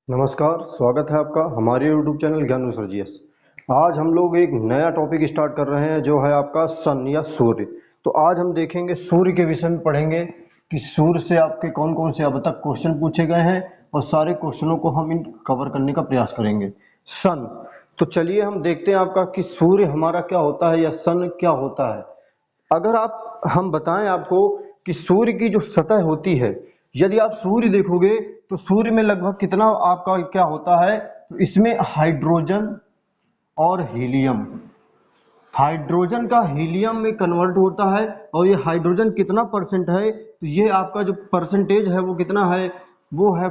नमस्कार, स्वागत है आपका हमारे YouTube चैनल ज्ञान सर जी एस। आज हम लोग एक नया टॉपिक स्टार्ट कर रहे हैं जो है आपका सन या सूर्य। तो आज हम देखेंगे सूर्य के विषय में पढ़ेंगे कि सूर्य से आपके कौन कौन से अब तक क्वेश्चन पूछे गए हैं और सारे क्वेश्चनों को हम इन कवर करने का प्रयास करेंगे। सन, तो चलिए हम देखते हैं आपका कि सूर्य हमारा क्या होता है या सन क्या होता है। अगर हम बताएं आपको कि सूर्य की जो सतह होती है, यदि आप सूर्य देखोगे तो सूर्य में लगभग कितना आपका क्या होता है, तो इसमें हाइड्रोजन और हीलियम, हाइड्रोजन का हीलियम में कन्वर्ट होता है। और ये हाइड्रोजन कितना परसेंट है, तो ये आपका जो परसेंटेज है वो कितना है, वो है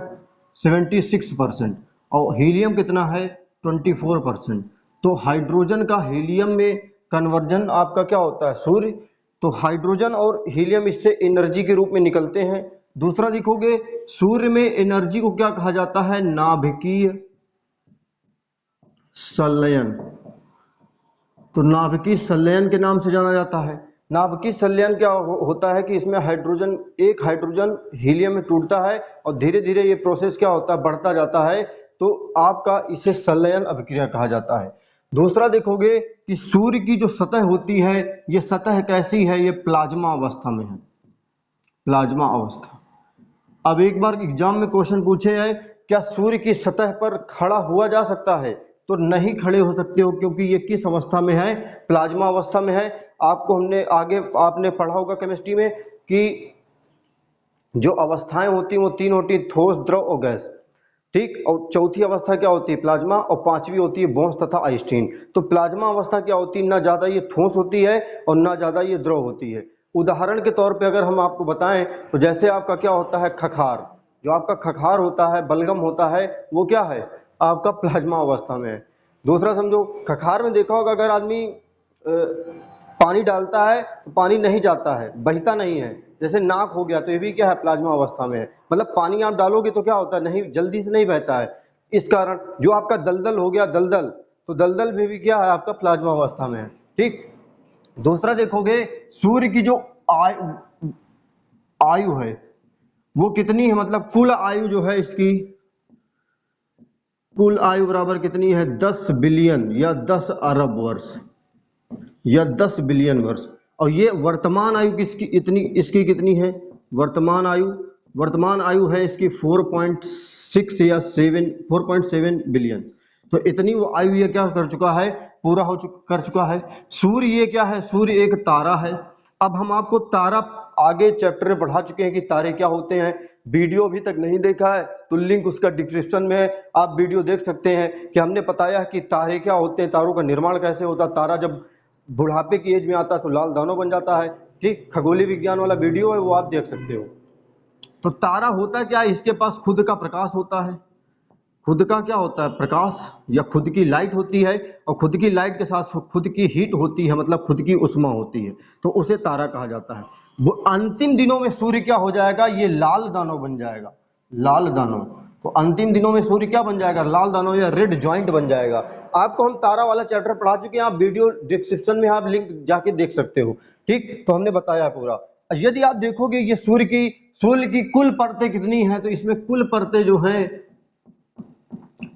76%। और हीलियम कितना है, 24%। तो हाइड्रोजन का हीलियम में कन्वर्जन आपका क्या होता है, सूर्य। तो हाइड्रोजन और हीलियम इससे एनर्जी के रूप में निकलते हैं। दूसरा देखोगे, सूर्य में एनर्जी को क्या कहा जाता है, नाभिकीय संलयन। तो नाभिकीय संलयन के नाम से जाना जाता है। नाभिकीय संलयन क्या होता है कि इसमें एक हाइड्रोजन हीलियम में टूटता है और धीरे धीरे ये प्रोसेस क्या होता है, बढ़ता जाता है। तो आपका इसे संलयन अभिक्रिया कहा जाता है। दूसरा देखोगे कि सूर्य की जो सतह होती है, ये सतह कैसी है, ये प्लाज्मा अवस्था में है, प्लाज्मा अवस्था। अब एक बार एग्जाम में क्वेश्चन पूछे है, क्या सूर्य की सतह पर खड़ा हुआ जा सकता है, तो नहीं खड़े हो सकते हो, क्योंकि ये किस अवस्था में है, प्लाज्मा अवस्था में है। आपको हमने आगे आपने पढ़ा होगा केमिस्ट्री में कि जो अवस्थाएं होती हैं वो तीन होती है, ठोस, द्रव और गैस। ठीक, और चौथी अवस्था क्या होती है, प्लाज्मा, और पांचवी होती है बोन्स तथा आइंस्टीन। तो प्लाज्मा अवस्था क्या होती है, ना ज्यादा ये ठोस होती है और ना ज्यादा ये द्रव होती है। उदाहरण के तौर पे अगर हम आपको बताएं तो जैसे आपका क्या होता है, खखार, जो आपका खखार होता है, बलगम होता है, वो क्या है, आपका प्लाज्मा अवस्था में है। दूसरा समझो, खखार में देखा होगा अगर आदमी पानी डालता है तो पानी नहीं जाता है, बहता नहीं है। जैसे नाक हो गया, तो ये भी क्या है, प्लाज्मा अवस्था में है। मतलब पानी आप डालोगे तो क्या होता है, नहीं, जल्दी से नहीं बहता है। इस कारण जो आपका दलदल हो गया, दलदल, तो दलदल में भी क्या है, आपका प्लाज्मा अवस्था में है। ठीक। दूसरा देखोगे, सूर्य की जो आयु आयु है वो कितनी है, मतलब कुल आयु जो है इसकी, कुल आयु बराबर कितनी है, 10 बिलियन या 10 अरब वर्ष या 10 बिलियन वर्ष। और ये वर्तमान आयु किसकी, इतनी इसकी कितनी है, वर्तमान आयु है इसकी 4.6 या 4.7 बिलियन। तो इतनी वो आयु ये क्या कर चुका है, पूरा कर चुका है। सूर्य ये क्या है, सूर्य एक तारा है। अब हम आपको तारा आगे चैप्टर में पढ़ा चुके हैं कि तारे क्या होते हैं। वीडियो अभी तक नहीं देखा है तो लिंक उसका डिस्क्रिप्शन में है, आप वीडियो देख सकते हैं कि हमने बताया कि तारे क्या होते हैं, तारों का निर्माण कैसे होता है। तारा जब बुढ़ापे की एज में आता है तो लाल दानव बन जाता है। ठीक, खगोलीय विज्ञान वाला वीडियो है, वो आप देख सकते हो। तो तारा होता क्या है, इसके पास खुद का प्रकाश होता है, खुद का क्या होता है, प्रकाश, या खुद की लाइट होती है। और खुद की लाइट के साथ खुद की हीट होती है, मतलब खुद की उष्मा होती है, तो उसे तारा कहा जाता है। वो अंतिम दिनों में सूर्य क्या हो जाएगा, ये लाल दानव बन जाएगा, लाल दानव। तो अंतिम दिनों में सूर्य क्या बन जाएगा, लाल दानव या रेड जॉइंट बन जाएगा। आपको हम तारा वाला चैप्टर पढ़ा चुके हैं, आप वीडियो डिस्क्रिप्शन में आप लिंक जाके देख सकते हो। ठीक, तो हमने बताया पूरा। यदि आप देखोगे ये सूर्य की कुल परतें कितनी हैं, तो इसमें कुल परतें जो हैं,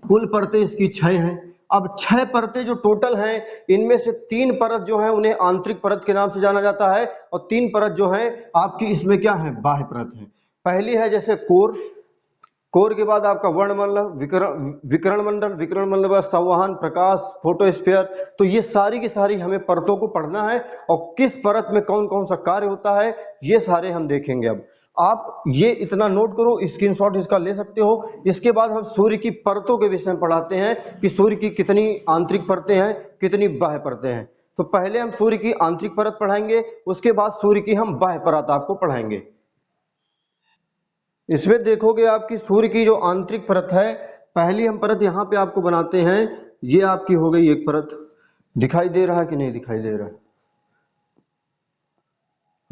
कुल परतें इसकी 6 हैं। अब 6 परतें जो टोटल हैं, इनमें से 3 परत जो है उन्हें आंतरिक परत के नाम से जाना जाता है, और 3 परत जो है आपकी इसमें क्या है, बाह्य परत है। पहली है जैसे कोर, कोर के बाद आपका वर्णमंडल, विकिरण मंडल, विकिरण मंडल बाद संवहन, प्रकाश, फोटोस्फीयर। तो ये सारी की सारी हमें परतों को पढ़ना है, और किस परत में कौन कौन सा कार्य होता है ये सारे हम देखेंगे। अब आप ये इतना नोट करो, स्क्रीनशॉट इसका ले सकते हो। इसके बाद हम सूर्य की परतों के विषय में पढ़ाते हैं कि सूर्य की कितनी आंतरिक परतें हैं, कितनी बाह्य परतें हैं। तो पहले हम सूर्य की आंतरिक परत पढ़ाएंगे, उसके बाद सूर्य की हम बाह्य परत आपको पढ़ाएंगे। इसमें देखोगे आपकी सूर्य की जो आंतरिक परत है, पहली हम परत यहाँ पे आपको बनाते हैं, ये आपकी हो गई एक परत। दिखाई दे रहा है कि नहीं दिखाई दे रहा है,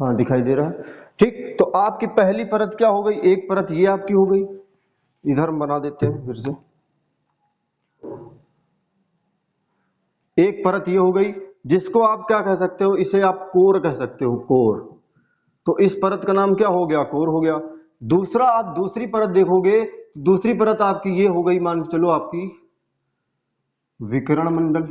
हाँ दिखाई दे रहा है। ठीक, तो आपकी पहली परत क्या हो गई, एक परत ये आपकी हो गई। इधर हम बना देते हैं फिर से, एक परत ये हो गई, जिसको आप क्या कह सकते हो, इसे आप कोर कह सकते हो, कोर। तो इस परत का नाम क्या हो गया, कोर हो गया। दूसरा, आप दूसरी परत देखोगे, दूसरी परत आपकी ये हो गई, मान के चलो आपकी विकिरण मंडल।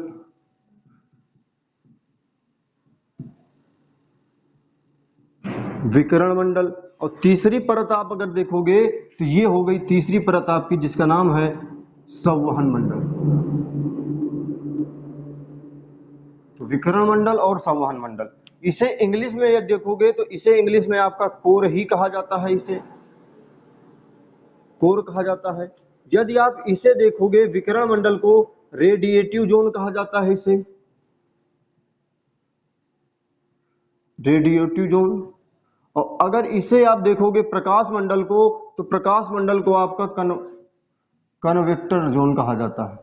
विकिरण मंडल। और तीसरी परत आप अगर देखोगे तो ये हो गई तीसरी परत आपकी, जिसका नाम है संवहन मंडल। तो विकिरण मंडल और संवहन मंडल, इसे इंग्लिश में यदि देखोगे तो इसे इंग्लिश में आपका कोर ही कहा जाता है, इसे कोर कहा जाता है। यदि आप इसे देखोगे विकिरण मंडल को रेडिएटिव जोन कहा जाता है, इसे रेडिएटिव जोन। और अगर इसे आप देखोगे प्रकाश मंडल को, तो प्रकाश मंडल को आपका कन्वेक्टर जोन कहा जाता है।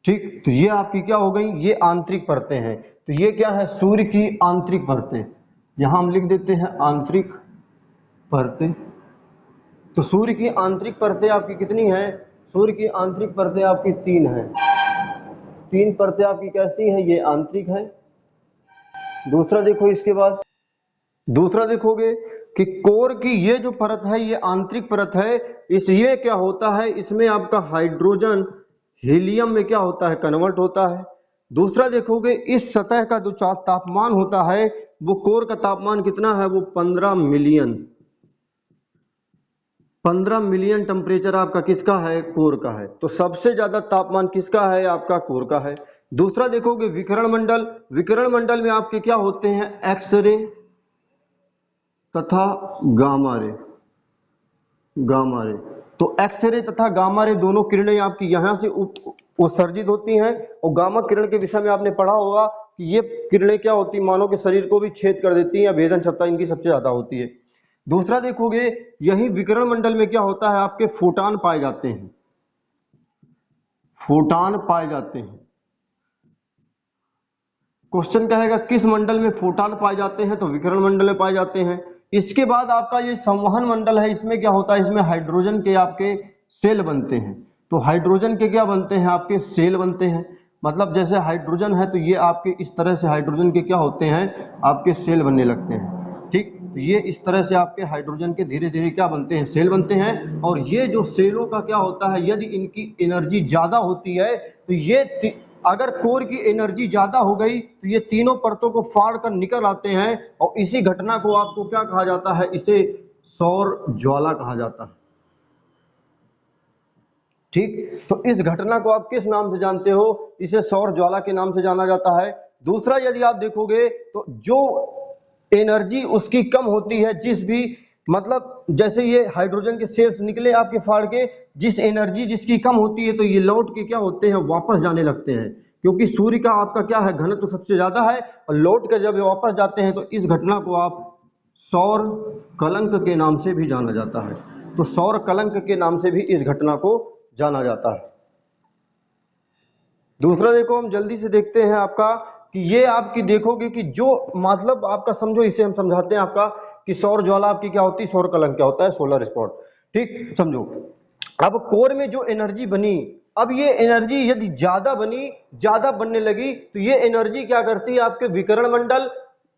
ठीक, तो ये आपकी क्या हो गई, ये आंतरिक परतें हैं। तो ये क्या है, सूर्य की आंतरिक परतें। यहां हम लिख देते हैं आंतरिक परतें। तो सूर्य की आंतरिक परतें आपकी कितनी हैं, सूर्य की आंतरिक परतें आपकी 3 हैं। 3 परतें आपकी कैसी हैं, ये आंतरिक है। दूसरा देखो, इसके बाद दूसरा देखोगे कि कोर की ये जो परत है, ये आंतरिक परत है। इस ये क्या होता है, इसमें आपका हाइड्रोजन हीलियम में क्या होता है, कन्वर्ट होता है। दूसरा देखोगे इस सतह का जो तापमान होता है, वो कोर का तापमान कितना है, वो 15 मिलियन टेम्परेचर आपका किसका है, कोर का है। तो सबसे ज्यादा तापमान किसका है, आपका कोर का है। दूसरा देखोगे विकिरण मंडल। विकिरण मंडल में आपके क्या होते हैं, एक्सरे तथा गामा रे। गामा रे, तो एक्सरे तथा गामा रे दोनों किरणें आपकी यहां से उत्सर्जित होती हैं। और गामा किरण के विषय में आपने पढ़ा होगा कि ये किरणें क्या होती है, मानव के शरीर को भी छेद कर देती हैं, या भेदन क्षमता इनकी सबसे ज्यादा होती है। दूसरा देखोगे यही विकिरण मंडल में क्या होता है, आपके फोटान पाए जाते हैं। फोटान पाए जाते हैं। क्वेश्चन कहेगा किस मंडल में फोटान पाए जाते हैं, तो विकिरण मंडल में पाए जाते हैं। इसके बाद आपका ये संवहन मंडल है, इसमें क्या होता है, इसमें हाइड्रोजन के आपके सेल बनते हैं। तो हाइड्रोजन के क्या बनते हैं, आपके सेल बनते हैं। मतलब जैसे हाइड्रोजन है तो ये आपके इस तरह से हाइड्रोजन के क्या होते हैं, आपके सेल बनने लगते हैं। ठीक, तो ये इस तरह से आपके हाइड्रोजन के धीरे धीरे क्या बनते हैं, सेल बनते हैं। और ये जो सेलों का क्या होता है, यदि इनकी एनर्जी ज्यादा होती है तो ये अगर कोर की एनर्जी ज्यादा हो गई तो ये तीनों परतों को फाड़ कर निकल आते हैं। और इसी घटना को आपको क्या कहा जाता है, इसे सौर ज्वाला कहा जाता है। ठीक, तो इस घटना को आप किस नाम से जानते हो, इसे सौर ज्वाला के नाम से जाना जाता है। दूसरा यदि आप देखोगे तो जो एनर्जी उसकी कम होती है, जिस भी मतलब जैसे ये हाइड्रोजन के सेल्स निकले आपके फाड़ के, जिस एनर्जी जिसकी कम होती है तो ये लौट के क्या होते हैं, वापस जाने लगते हैं। क्योंकि सूर्य का आपका क्या है, घनत्व तो सबसे ज्यादा है, और लौट कर जब ये वापस जाते हैं तो इस घटना को आप सौर कलंक के नाम से भी जाना जाता है। तो सौर कलंक के नाम से भी इस घटना को जाना जाता है। दूसरा देखो, हम जल्दी से देखते हैं आपका कि ये आपकी देखोगे कि जो मतलब आपका समझो, इसे हम समझाते हैं आपका कि सौर ज्वाला आपकी क्या होती है, सौर कलंक क्या होता है, सोलर स्पॉट। ठीक, समझो। अब कोर में जो एनर्जी बनी, अब ये एनर्जी यदि ज्यादा बनी, ज्यादा बनने लगी, तो ये एनर्जी क्या करती है, आपके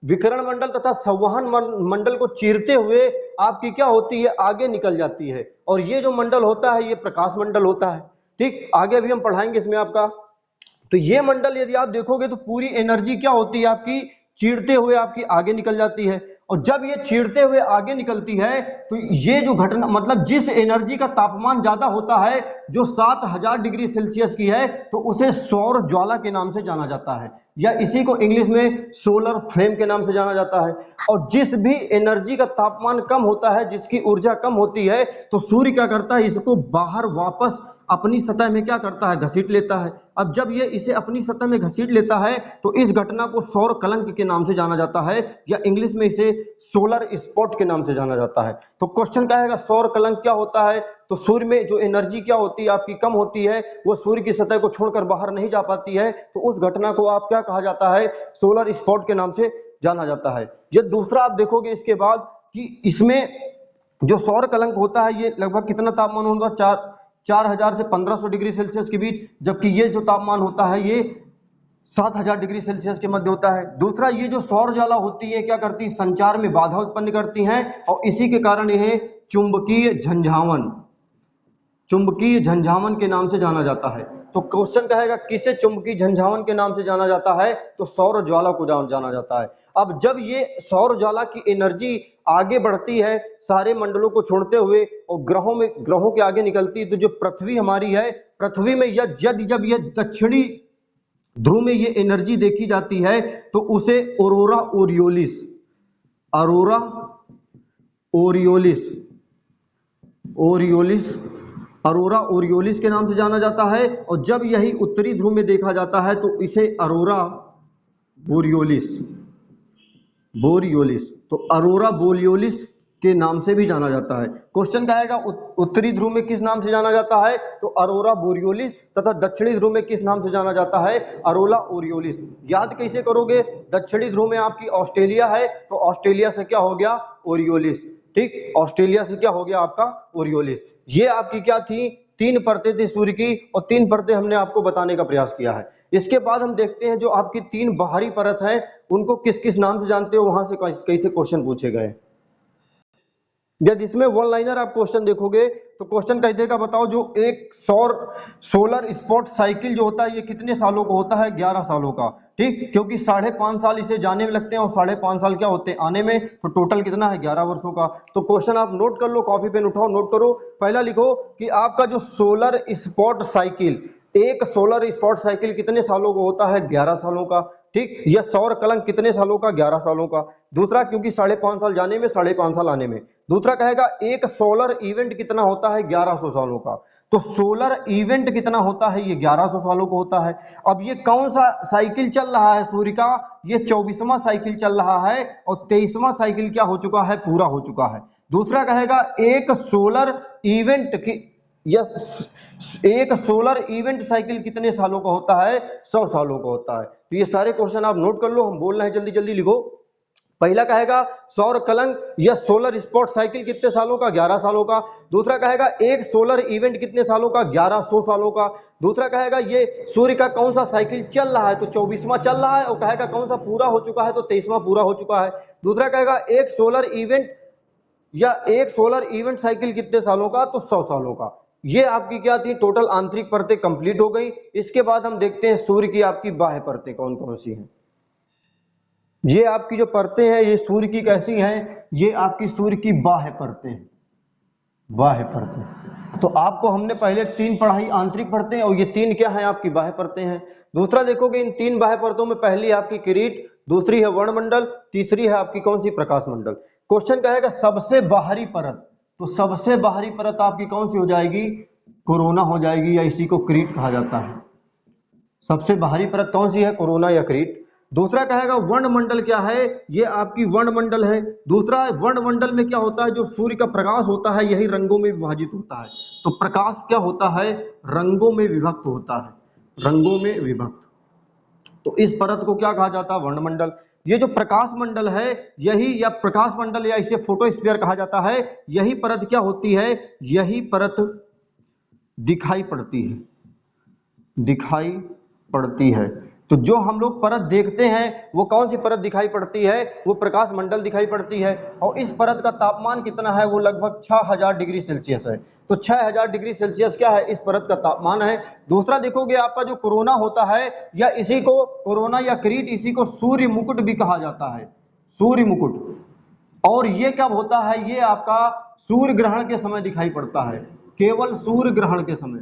विकिरण मंडल तथा संवहन मंडल को चीरते हुए आपकी क्या होती है, आगे निकल जाती है। और ये जो मंडल होता है, ये प्रकाश मंडल होता है। ठीक, आगे अभी हम पढ़ाएंगे इसमें आपका। तो ये मंडल यदि आप देखोगे तो पूरी एनर्जी क्या होती है, आपकी चीरते हुए आपकी आगे निकल जाती है। और जब ये चीरते हुए आगे निकलती है तो ये जो घटना मतलब जिस एनर्जी का तापमान ज्यादा होता है, जो 7000 डिग्री सेल्सियस की है, तो उसे सौर ज्वाला के नाम से जाना जाता है, या इसी को इंग्लिश में सोलर फ्लेम के नाम से जाना जाता है। और जिस भी एनर्जी का तापमान कम होता है, जिसकी ऊर्जा कम होती है, तो सूर्य क्या करता है, इसको बाहर वापस अपनी सतह में क्या करता है, घसीट लेता है। अब जब ये इसे अपनी सतह में घसीट लेता है तो इस घटना को सौर कलंक के नाम से जाना जाता है, या इंग्लिश में इसे सोलर स्पॉट के नाम से जाना जाता है। तो क्वेश्चन क्या है, सौर कलंक क्या होता है, तो सूर्य में जो एनर्जी क्या होती है, आपकी कम होती है, वो सूर्य की सतह को छोड़कर बाहर नहीं जा पाती है, तो उस घटना को आप क्या कहा जाता है, सोलर स्पॉट के नाम से जाना जाता है। ये दूसरा आप देखोगे इसके बाद कि इसमें जो सौर कलंक होता है, ये लगभग कितना तापमान होगा, 4000 से 1500 डिग्री सेल्सियस के बीच, जबकि ये जो तापमान होता है ये 7000 डिग्री सेल्सियस के मध्य होता है। दूसरा, ये जो सौर ज्वाला होती है क्या करती है, संचार में बाधा उत्पन्न करती हैं, और इसी के कारण यह चुंबकीय झंझावन चुंबकीय झंझावन के नाम से जाना जाता है। तो क्वेश्चन कहेगा किसे चुंबकीय झंझावन के नाम से जाना जाता है, तो सौर ज्वाला को जाना जाता है। अब जब ये सौर ज्वाला की एनर्जी आगे बढ़ती है सारे मंडलों को छोड़ते हुए और ग्रहों के आगे निकलती है, तो जो पृथ्वी हमारी है, पृथ्वी में जब यह दक्षिणी ध्रुव में ये एनर्जी देखी जाती है तो उसे ऑरोरा ओरियोलिस के नाम से जाना जाता है। और जब यही उत्तरी ध्रुव में देखा जाता है तो इसे अरोरा बोरियोलिस, तो अरोरा बोरियोलिस के नाम से भी जाना जाता है। क्वेश्चन क्या आएगा, उत्तरी ध्रुव में किस नाम से जाना जाता है, तो अरोरा बोरियोलिस, तथा दक्षिणी ध्रुव में किस नाम से जाना जाता है, अरोरा ओरियोलिस। याद कैसे करोगे, दक्षिणी ध्रुव में आपकी ऑस्ट्रेलिया है तो ऑस्ट्रेलिया से क्या हो गया, ओरियोलिस। ठीक, ऑस्ट्रेलिया से क्या हो गया आपका, ओरियोलिस। ये आपकी क्या थी, 3 परतें थी सूर्य की, और 3 परतें हमने आपको बताने का प्रयास किया है। इसके बाद हम देखते हैं जो आपकी 3 बाहरी परत है उनको किस किस नाम से जानते हो, वहां से कैसे क्वेश्चन पूछे गए। यदि इसमें वन लाइनर आप क्वेश्चन देखोगे तो क्वेश्चन कह देगा बताओ जो एक सोलर स्पॉट साइकिल जो होता है ये कितने सालों का होता है, 11 सालों का। ठीक, क्योंकि 5.5 साल इसे जाने में लगते हैं और 5.5 साल क्या होते हैं आने में, तो टोटल कितना है, 11 वर्षों का। तो क्वेश्चन आप नोट कर लो, कॉपी पेन उठाओ, नोट करो। पहला लिखो कि आपका जो सोलर स्पॉट साइकिल, एक सोलर स्पॉट साइकिल कितने सालों का होता है, 11 सालों का। ठीक, यह सौर कलंक कितने सालों का, 11 सालों का। दूसरा, क्योंकि 5.5 साल जाने में, 5.5 साल आने में। दूसरा कहेगा एक सोलर इवेंट कितना होता है, 1100 सालों का। तो सोलर इवेंट कितना होता है, ये 1100 सालों का होता है। अब ये कौन सा साइकिल चल रहा है सूर्य का, ये 24वां साइकिल चल रहा है और 23वां साइकिल क्या हो चुका है, पूरा हो चुका है। दूसरा कहेगा एक सोलर इवेंट की, एक सोलर इवेंट साइकिल कितने सालों का होता है, 100 सालों का होता है। तो ये सारे क्वेश्चन आप नोट कर लो, हम बोल रहे हैं जल्दी जल्दी लिखो। पहला कहेगा सौर कलंक या सोलर स्पॉट साइकिल कितने सालों का, 11 सालों का। दूसरा कहेगा एक सोलर इवेंट कितने सालों का, 1100 सालों का। दूसरा कहेगा ये सूर्य का कौन सा साइकिल चल रहा है, तो 24वां चल रहा है। और कहेगा कौन सा पूरा हो चुका है, तो 23वां पूरा हो चुका है। दूसरा कहेगा एक सोलर इवेंट साइकिल कितने सालों का, तो 100 सालों का। ये आपकी क्या थी, टोटल आंतरिक परतें कंप्लीट हो गई। इसके बाद हम देखते हैं सूर्य की आपकी बाह्य परतें कौन कौन सी हैं। ये आपकी जो परतें हैं ये सूर्य की कैसी हैं, ये आपकी सूर्य की बाह्य परतें हैं, बाह्य परतें। तो आपको हमने पहले 3 पढ़ाई आंतरिक परतें, और ये 3 क्या है, आपकी बाह्य परतें हैं। दूसरा देखोगे इन 3 बाह्य परतों में पहली आपकी किरीट, दूसरी है वर्णमंडल, तीसरी है आपकी कौन सी, प्रकाश मंडल। क्वेश्चन कहेगा सबसे बाहरी परत, तो सबसे बाहरी परत आपकी कौन सी हो जाएगी, कोरोना हो जाएगी, या इसी को क्रीट कहा जाता है। सबसे बाहरी परत कौन सी है, कोरोना या क्रीट। दूसरा कहेगा वर्णमंडल क्या है, ये आपकी वर्णमंडल है। दूसरा वर्णमंडल में क्या होता है, जो सूर्य का प्रकाश होता है यही रंगों में विभाजित होता है। तो प्रकाश क्या होता है, रंगों में विभक्त होता है, रंगों में विभक्त। तो इस परत को क्या कहा जाता है, वर्णमंडल। ये जो प्रकाश मंडल है यही, या प्रकाश मंडल या इसे फोटोस्फीयर कहा जाता है, यही परत क्या होती है, यही परत दिखाई पड़ती है। तो जो हम लोग परत देखते हैं वो कौन सी परत दिखाई पड़ती है, वो प्रकाश मंडल दिखाई पड़ती है। और इस परत का तापमान कितना है, वो लगभग 6000 डिग्री सेल्सियस है। तो 6000 डिग्री सेल्सियस क्या है, इस परत का तापमान है। दूसरा देखोगे आपका जो कोरोना होता है, या इसी को कोरोना या क्रीट, इसी को सूर्य मुकुट भी कहा जाता है, सूर्य मुकुट। और ये कब होता है, ये आपका सूर्य ग्रहण के समय दिखाई पड़ता है, केवल सूर्य ग्रहण के समय,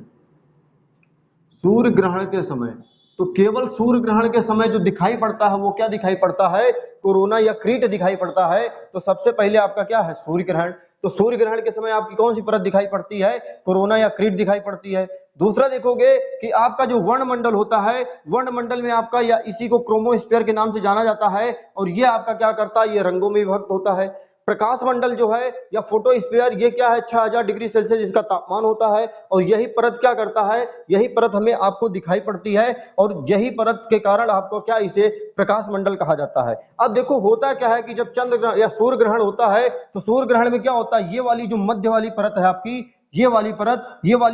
सूर्य ग्रहण के समय। तो केवल सूर्य ग्रहण के समय जो दिखाई पड़ता है वो क्या दिखाई पड़ता है, कोरोना या क्रीट दिखाई पड़ता है। तो सबसे पहले आपका क्या है, सूर्य ग्रहण। तो सूर्य ग्रहण के समय आपकी कौन सी परत दिखाई पड़ती है, कोरोना या क्रीट दिखाई पड़ती है। दूसरा देखोगे कि आपका जो वर्णमंडल होता है, वर्णमंडल में आपका, या इसी को क्रोमोस्फीयर के नाम से जाना जाता है, और ये आपका क्या करता है, ये रंगों में विभक्त होता है। प्रकाश मंडल जो है या फोटोस्फीयर, ये क्या है, 6000 डिग्री सेल्सियस इसका तापमान होता है। और यही परत क्या करता है, यही परत हमें आपको दिखाई पड़ती है, और यही परत के कारण आपको क्या, इसे प्रकाश मंडल कहा जाता है। अब देखो होता क्या है कि जब चंद्र ग्रहण या सूर्य ग्रहण होता है, तो सूर्य ग्रहण में क्या होता है, ये वाली जो मध्य वाली परत है आपकी, ये वाली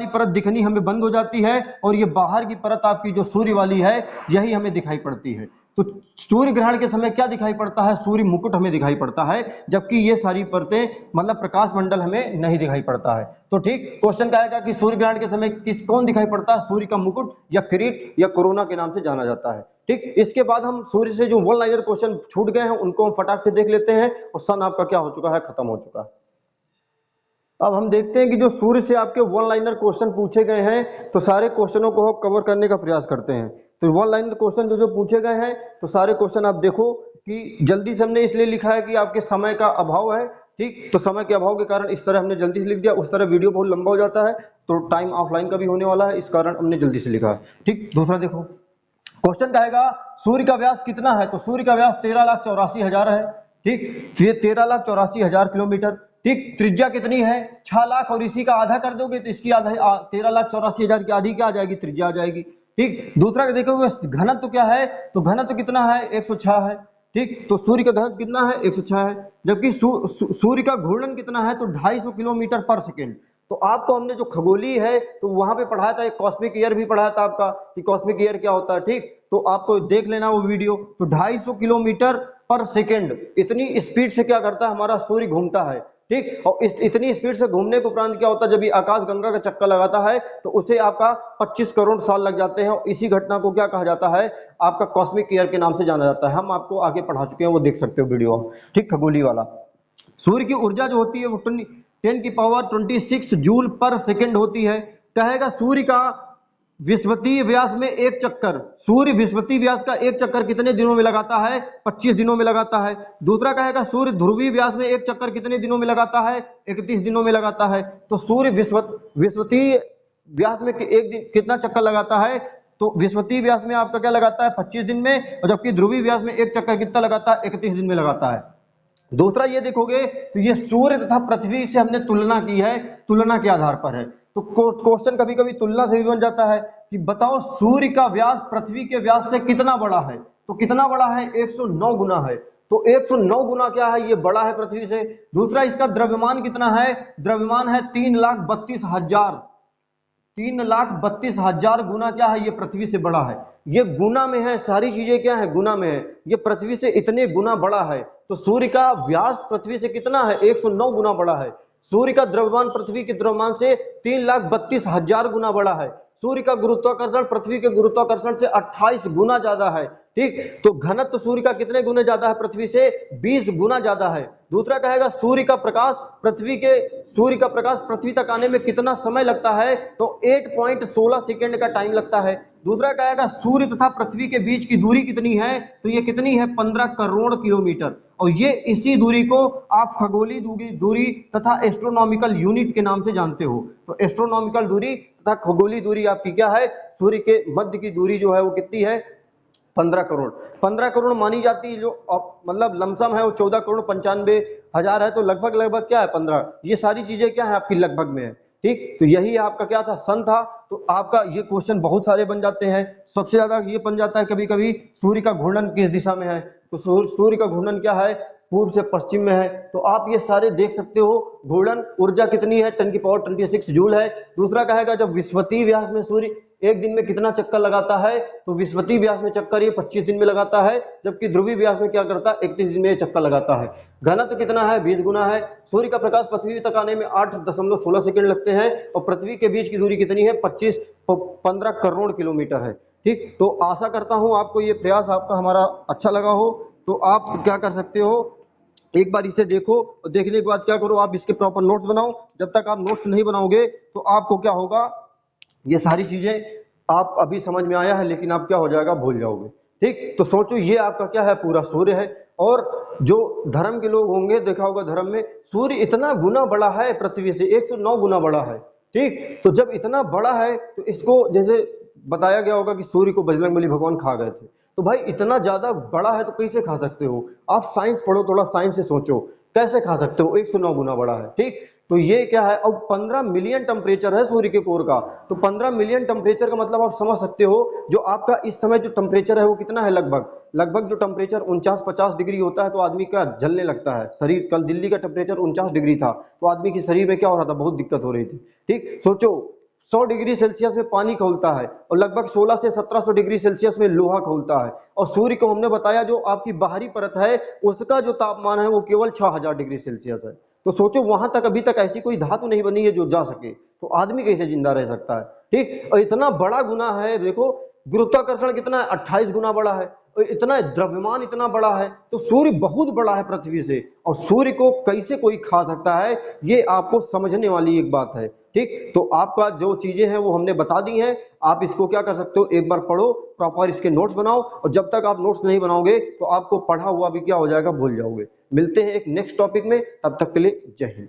परत दिखनी हमें बंद हो जाती है, और ये बाहर की परत आपकी जो सूर्य वाली है यही हमें दिखाई पड़ती है। तो सूर्य ग्रहण के समय क्या दिखाई पड़ता है, सूर्य मुकुट हमें दिखाई पड़ता है, जबकि ये सारी परतें मतलब प्रकाश मंडल हमें नहीं दिखाई पड़ता है। तो ठीक क्वेश्चन क्या आएगा कि सूर्य ग्रहण के समय कौन दिखाई पड़ता है, सूर्य का मुकुट या किरीट या कोरोना के नाम से जाना जाता है। ठीक, इसके बाद हम सूर्य से जो वन लाइनर क्वेश्चन छूट गए हैं उनको हम फटाक से देख लेते हैं, और सन आपका क्या हो चुका है, खत्म हो चुका है। अब हम देखते हैं कि जो सूर्य से आपके वन लाइनर क्वेश्चन पूछे गए हैं, तो सारे क्वेश्चनों को कवर करने का प्रयास करते हैं। तो वन लाइनर क्वेश्चन जो जो पूछे गए हैं, तो सारे क्वेश्चन आप देखो कि जल्दी से हमने इसलिए लिखा है कि आपके समय का अभाव है। ठीक, तो समय के अभाव के कारण इस तरह हमने जल्दी से लिख दिया, उस तरह वीडियो बहुत लंबा हो जाता है, तो टाइम ऑफलाइन का भी होने वाला है, इस कारण हमने जल्दी से लिखा है। ठीक, दूसरा देखो क्वेश्चन कहेगा सूर्य का व्यास कितना है, तो सूर्य का व्यास 13,84,000 है। ठीक, ये 13,84,000 किलोमीटर। ठीक, त्रिज्या कितनी है, 6 लाख, और इसी का आधा कर दोगे तो इसकी आधा 13,84,000 की आधी क्या आ जाएगी, त्रिज्या आ जाएगी। ठीक, दूसरा देखोगे घनत्व क्या है, तो घनत्व कितना है, 106 है। ठीक, तो सूर्य का घनत्व कितना है, 106 है, जबकि सूर्य का घूर्णन कितना है, तो 250 किलोमीटर पर सेकेंड। तो आपको हमने जो खगोलीय है तो वहां पे पढ़ाया था, एक कॉस्मिक ईयर भी पढ़ाया था आपका कि कॉस्मिक ईयर क्या होता है। ठीक, तो आपको देख लेना वो वीडियो। तो 250 किलोमीटर पर सेकेंड इतनी स्पीड से क्या करता है हमारा सूर्य घूमता है। ठीक, और इतनी स्पीड से घूमने के उपरांत क्या होता है, जब ये आकाश गंगा का चक्कर लगाता है तो उसे आपका 25 करोड़ साल लग जाते हैं, और इसी घटना को क्या कहा जाता है, आपका कॉस्मिक ईयर के नाम से जाना जाता है। हम आपको आगे पढ़ा चुके हैं, वो देख सकते हो वीडियो। ठीक, खगोलीय वाला। सूर्य की ऊर्जा जो होती है वो 10⁻26 जूल पर सेकेंड होती है। कहेगा सूर्य का विषुवतीय व्यास में एक चक्कर, सूर्य विषुवतीय व्यास का एक चक्कर कितने दिनों में लगाता है, 25 दिनों में लगाता है। दूसरा कहेगा सूर्य ध्रुवीय व्यास में एक चक्कर कितने दिनों में लगाता है, 31 दिनों में लगाता है। तो सूर्य विषुवतीय व्यास में एक दिन कितना चक्कर लगाता है, तो विषुवतीय व्यास में आपका क्या लगाता है, 25 दिन में, और जबकि ध्रुवीय व्यास में एक चक्कर कितना लगाता है, 31 दिन में लगाता है। दूसरा ये देखोगे तो ये सूर्य तथा पृथ्वी से हमने तुलना की है, तुलना के आधार पर है। तो क्वेश्चन कभी कभी तुलना से भी बन जाता है कि बताओ सूर्य का व्यास पृथ्वी के व्यास से कितना बड़ा है, तो कितना बड़ा है, 109 गुना है। तो 109 गुना क्या है, ये बड़ा है पृथ्वी से। दूसरा इसका द्रव्यमान कितना है, द्रव्यमान है 3,32,000, 3,32,000 गुना क्या है, ये पृथ्वी से बड़ा है। ये गुना में है, सारी चीजें क्या है, गुना में है, ये पृथ्वी से इतने गुना बड़ा है। तो सूर्य का व्यास पृथ्वी से कितना है, 109 गुना बड़ा है। सूर्य का द्रव्यमान पृथ्वी के द्रव्यमान से 3,32,000 गुना बड़ा है। सूर्य का गुरुत्वाकर्षण पृथ्वी के गुरुत्वाकर्षण से 28 गुना ज्यादा है। ठीक, तो घनत्व सूर्य का कितने गुना ज्यादा है, पृथ्वी से 20 गुना ज्यादा है। दूसरा कहेगा सूर्य का प्रकाश पृथ्वी तक आने में कितना समय लगता है, तो 8.16 सेकेंड का टाइम लगता है। दूसरा कहेगा सूर्य तथा पृथ्वी के बीच की दूरी कितनी है, तो ये कितनी है, 15 करोड़ किलोमीटर। और ये इसी दूरी को आप खगोलीय दूरी तथा एस्ट्रोनॉमिकल यूनिट के नाम से जानते हो। तो एस्ट्रोनॉमिकल दूरी तथा खगोलीय दूरी आपकी क्या है, सूर्य के मध्य की दूरी जो है वो कितनी है, 15 करोड़। 15 करोड़ मानी जाती है, जो मतलब लमसम है वो 14 करोड़ 95 हजार है, तो लगभग क्या है 15। ये सारी चीजें क्या है आपकी लगभग में है। ठीक, तो यही आपका क्या था, सन था। तो आपका ये क्वेश्चन बहुत सारे बन जाते हैं। सबसे ज्यादा ये बन जाता है कभी कभी सूर्य का घूर्णन किस दिशा में है, तो सूर्य का घूर्णन क्या है, पूर्व से पश्चिम में है। तो आप ये सारे देख सकते हो। घूर्णन ऊर्जा कितनी है, 10⁻26 जूल है। दूसरा कहेगा जब विषुवतीय व्यास में सूर्य एक दिन में कितना चक्कर लगाता है, तो विषुवतीय व्यास में चक्कर ये 25 दिन में लगाता है, जबकि ध्रुवीय व्यास में क्या करता है, 31 दिन में चक्कर लगाता है। घनत्व कितना है, 20 गुना है। सूर्य का प्रकाश पृथ्वी तक आने में 8.16 सेकंड लगते हैं, और पृथ्वी के बीच की दूरी कितनी है, 15 करोड़ किलोमीटर है। ठीक, तो आशा करता हूं आपको ये प्रयास आपका हमारा अच्छा लगा हो। तो आप क्या कर सकते हो, एक बार इसे देखो, और देखने के बाद क्या करो, आप इसके प्रॉपर नोट्स बनाओ। जब तक आप नोट्स नहीं बनाओगे तो आपको क्या होगा, ये सारी चीजें आप अभी समझ में आया है, लेकिन आप क्या हो जाएगा, भूल जाओगे। ठीक, तो सोचो ये आपका क्या है, पूरा सूर्य है। और जो धर्म के लोग होंगे, देखा होगा धर्म में सूर्य इतना गुना बड़ा है पृथ्वी से, 109 गुना बड़ा है। ठीक, तो जब इतना बड़ा है तो इसको जैसे बताया गया होगा कि सूर्य को बजरंगबली भगवान खा गए थे। तो भाई इतना ज्यादा बड़ा है तो कैसे खा सकते हो, आप साइंस पढ़ो, थोड़ा साइंस से सोचो कैसे खा सकते हो, 109 गुना बड़ा है। ठीक, तो ये क्या है, अब 15 मिलियन टेम्परेचर है सूर्य के कोर का। तो 15 मिलियन टेम्परेचर का मतलब आप समझ सकते हो, जो आपका इस समय जो टेम्परेचर है वो कितना है, लगभग जो टेम्परेचर 49-50 डिग्री होता है तो आदमी का जलने लगता है शरीर। कल दिल्ली का टेम्परेचर 49 डिग्री था, तो आदमी के शरीर में क्या हो रहा था, बहुत दिक्कत हो रही थी। ठीक, सोचो 100 डिग्री सेल्सियस में पानी खौलता है और लगभग 16 से 1700 डिग्री सेल्सियस में लोहा खौलता है। और सूर्य को हमने बताया जो आपकी बाहरी परत है उसका जो तापमान है वो केवल 6000 डिग्री सेल्सियस है। तो सोचो वहां तक अभी तक ऐसी कोई धातु नहीं बनी है जो जा सके, तो आदमी कैसे जिंदा रह सकता है। ठीक, और इतना बड़ा गुना है, देखो गुरुत्वाकर्षण कितना है, 28 गुना बड़ा है, और इतना द्रव्यमान इतना बड़ा है, तो सूर्य बहुत बड़ा है पृथ्वी से, और सूर्य को कैसे कोई खा सकता है, ये आपको समझने वाली एक बात है। ठीक, तो आपका जो चीजें हैं वो हमने बता दी हैं, आप इसको क्या कर सकते हो, एक बार पढ़ो, प्रॉपर इसके नोट्स बनाओ, और जब तक आप नोट्स नहीं बनाओगे तो आपको पढ़ा हुआ भी क्या हो जाएगा, भूल जाओगे। मिलते हैं एक नेक्स्ट टॉपिक में, तब तक के लिए जय हिंद।